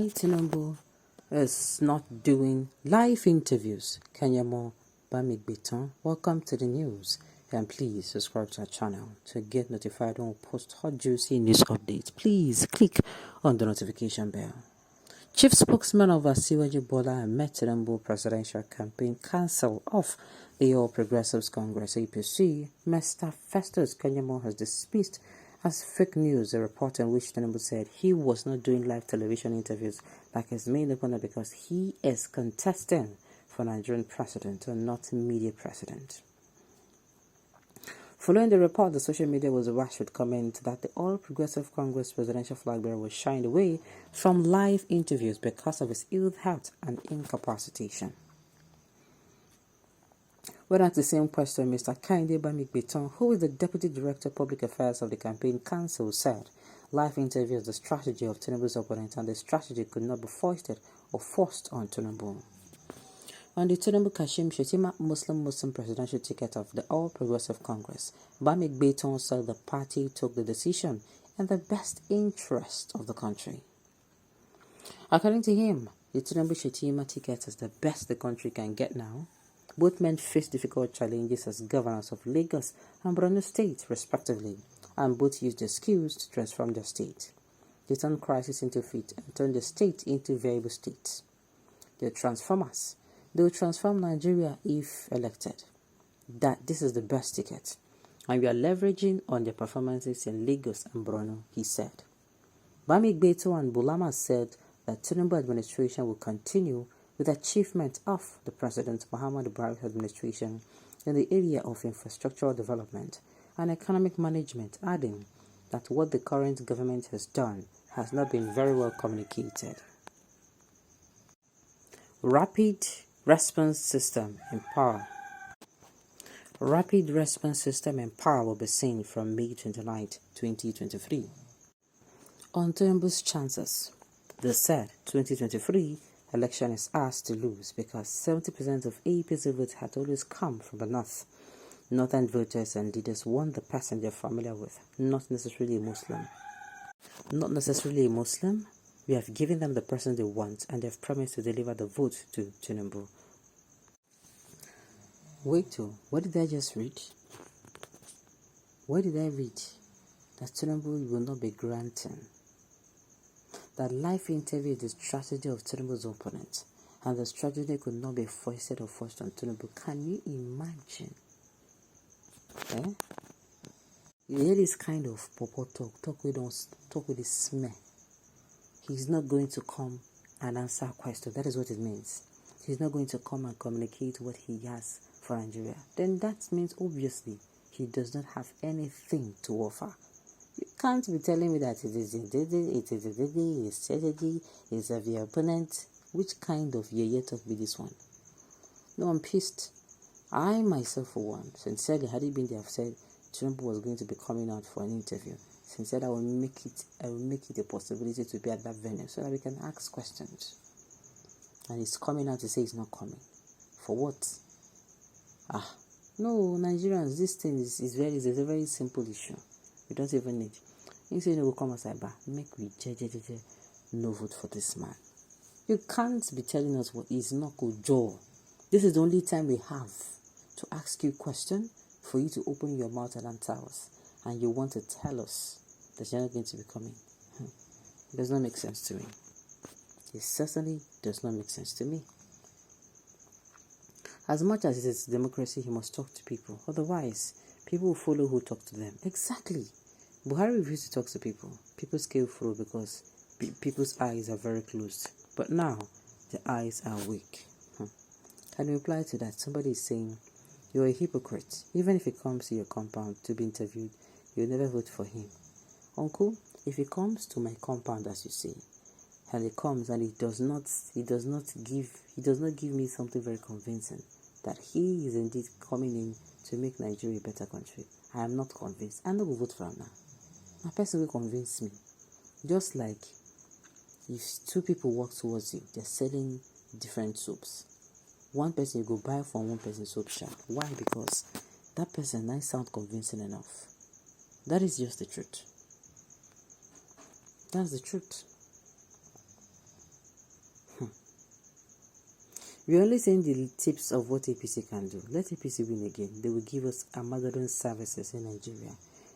Why Tinubu is not doing live interviews. Kenyamo Bamigbeton. Welcome to the news, and please subscribe to our channel to get notified when we post hot juicy news updates. Please click on the notification bell. Chief spokesman of Asiwaju Bola and Tinubu presidential campaign council of the All Progressives Congress (APC), Mr. Festus Kenyamo has dismissed as fake news a report in which Tinubu said he was not doing live television interviews like his main opponent because he is contesting for Nigerian president and not media president. Following the report, the social media was awash with comments that the All Progressive Congress presidential flag bearer was shined away from live interviews because of his ill health and incapacitation. When asked the same question, Mr. Kinde Bamigbeton, who is the Deputy Director of Public Affairs of the Campaign Council, said live interview is the strategy of Tinubu's opponent and the strategy could not be foisted or forced on Tinubu. On the Tinubu Kashim Shettima Muslim presidential ticket of the All Progressive Congress, Bamigbeton said the party took the decision in the best interest of the country. According to him, the Tinubu Shettima ticket is the best the country can get now. Both men face difficult challenges as governors of Lagos and Borno State, respectively, and both used their skills to transform their state. They turned crisis into fit and turned the state into viable states. They're transformers. They will transform Nigeria if elected. This is the best ticket, and we are leveraging on their performances in Lagos and Borno, he said. Bamigbeton and Bulama said that Tinubu administration will continue with achievement of the President Muhammadu Buhari administration in the area of infrastructural development and economic management, adding that what the current government has done has not been very well communicated. Rapid response system in power. Rapid response system in power will be seen from May 29, 2023. On Tinubu's chances, they said 2023 election is asked to lose because 70% of APC votes had always come from the north. Northern voters and leaders want the person they're familiar with, not necessarily a Muslim. Not necessarily a Muslim. We have given them the person they want and they've promised to deliver the vote to Tinubu. Wait, what did I just read? What did I read? That Tinubu will not be granting. That life interview is the strategy of Tinubu's opponent, and the strategy could not be foisted or forced on Tinubu. Can you imagine? You hear this kind of popo talk with a smell. He's not going to come and answer questions. That is what it means. He's not going to come and communicate what he has for Nigeria. Then that means obviously he does not have anything to offer. You can't be telling me that it is a strategy, it's of your opponent. Which kind of yet to be this one? No, I'm pissed. I myself, for one, sincerely, had it been there, I've said Tinubu was going to be coming out for an interview. Sincerely, I will make it a possibility to be at that venue so that we can ask questions. And he's coming out to say he's not coming. For what? No, Nigerians, this thing is a very simple issue. We don't even need. You say no, come outside, but make we no vote for this man. You can't be telling us what is not good job. This is the only time we have to ask you a question for you to open your mouth and answer us, and you want to tell us that you're not going to be coming. It does not make sense to me. It certainly does not make sense to me. As much as it is democracy, he must talk to people. Otherwise, people will follow who talk to them. Exactly. Buhari refused to talk to people. People scale through because people's eyes are very closed. But now, the eyes are weak. Can you reply to that? Somebody is saying, you're a hypocrite. Even if he comes to your compound to be interviewed, you'll never vote for him. Uncle, if he comes to my compound, as you say, and he comes and he does not give me something very convincing that he is indeed coming in to make Nigeria a better country, I am not convinced. I'm not going to vote for him now. My person will convince me. Just like if two people walk towards you, they're selling different soaps. One person you go buy from one person's soap shop. Why? Because that person might sound convincing enough. That is just the truth. That's the truth. We're only saying the tips of what APC can do. Let APC win again. They will give us Armageddon services in Nigeria.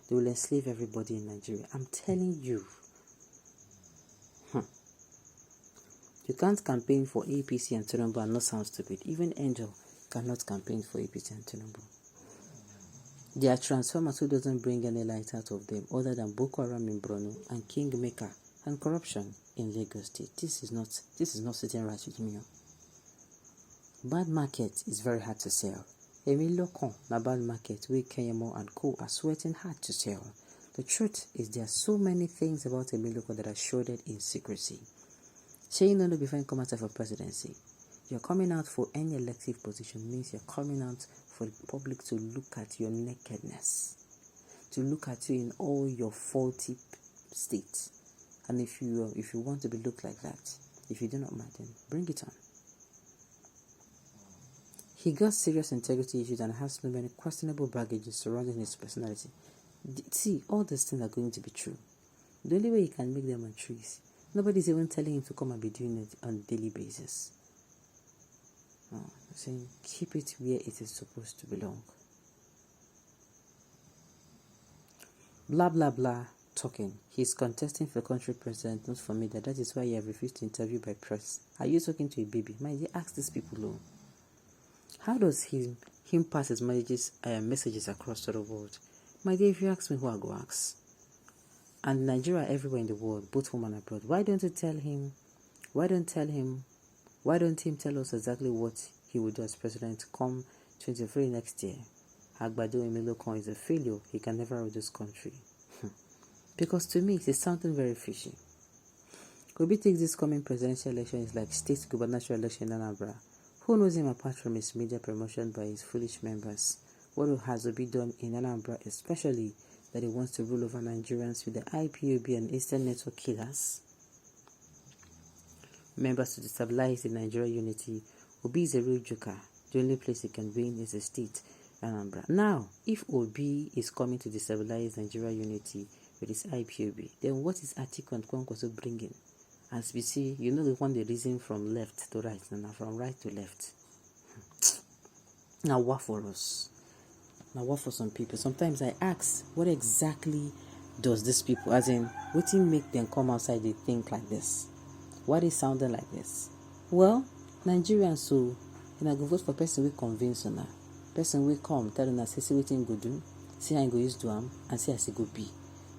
They will enslave everybody in Nigeria. I'm telling you. You can't campaign for APC and Tinubu and not sound stupid. Even Angel cannot campaign for APC and Tinubu. They are transformers who doesn't bring any light out of them other than Boko Haram in Borno and Kingmaker and corruption in Lagos State. This is not sitting right with me. Bad market is very hard to sell. Emilio Con, na bad market, we Kenyamo and Co are sweating hard to sell. The truth is there are so many things about Emilio Con that are shrouded in secrecy. Saying no before you come out for presidency. You're coming out for any elective position means you're coming out for the public to look at your nakedness, to look at you in all your faulty states. And if you want to be looked like that, if you do not mind, then bring it on. He got serious integrity issues and has so many questionable baggages surrounding his personality. See, all these things are going to be true. The only way he can make them untrue is nobody's even telling him to come and be doing it on a daily basis. Saying keep it where it is supposed to belong. Blah blah blah talking. He's contesting for country president, not for me. That is why he have refused to interview by press. Are you talking to a baby? Mind you, ask these people who. How does him pass his messages across to the world? My dear, if you ask me, who I go ask? And Nigeria, everywhere in the world, both home and abroad. Why don't you tell him? Why don't him tell us exactly what he would do as president come 23 next year? Agbado Emilio Con is a failure. He can never rule this country. Because to me, it is something very fishy. Obi thinks this coming presidential election is like state gubernatorial election in Anambra. Who knows him apart from his media promotion by his foolish members? What has Obi done in Anambra, especially that he wants to rule over Nigerians with the IPOB and Eastern Network killers? Members to destabilize the Nigeria unity. Obi is a real joker. The only place he can win is a state, Anambra. Now, if Obi is coming to destabilize Nigeria unity with his IPOB, then what is Atiku and Kwankwaso bringing? As we see, you know the one they reason from left to right, and from right to left. Now what for us? Now what for some people? Sometimes I ask, what exactly does these people, as in, what make them come outside they think like this? Why they sounding like this? Well, Nigerians, so I go vote for person we convince on person we come tell them say what him go do, see how he go use do am, and see as he go be.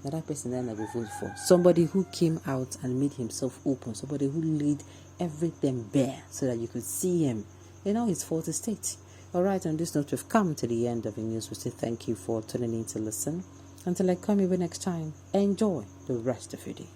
That person then I go vote for. Somebody who came out and made himself open. Somebody who laid everything bare so that you could see him. You know his faulty state. Alright, on this note, we've come to the end of the news. We say thank you for tuning in to listen. Until I come here next time, enjoy the rest of your day.